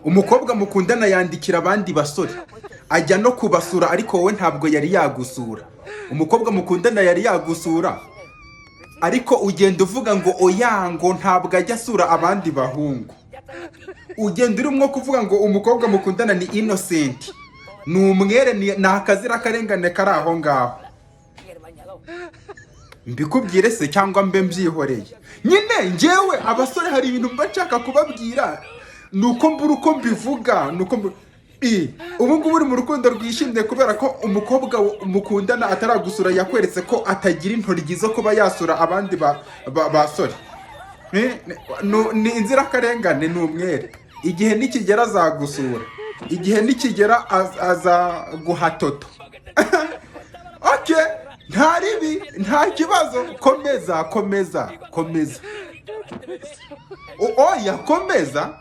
umukobwa mukundana yandikira abandi basore ajya no kubasura ariko wowe ntabwo yari yagusura. Umukobwa mukundana yari yagusura ariko ugenda uvuga ngo oya ngo ntabwo ajya asura abandi bahungu. Ugenda urimo kuvuga ngo umukobwa mukundana ni innocent, ni umwere, ni akazira karengane kari aho ngaho. Mbikubwire se cyangwa mbe mbyihoreye? Nyine njyewe abasore hari ibintu mba nshaka kubabwira, nuko mbura uko mbivuga, ubu ngubu uri mu rukundo rwishimye kubera ko umukobwa mukundana ataragusura yakweretse ko atagira intoryi zo kuba yasura abandi basore. Ni inzirakarengane, ni umwere. Igihe nikigera azagusura, igihe nikigera azaguha toto. Okay, nta ribi, nta kibazo, komeza. Oya komeza.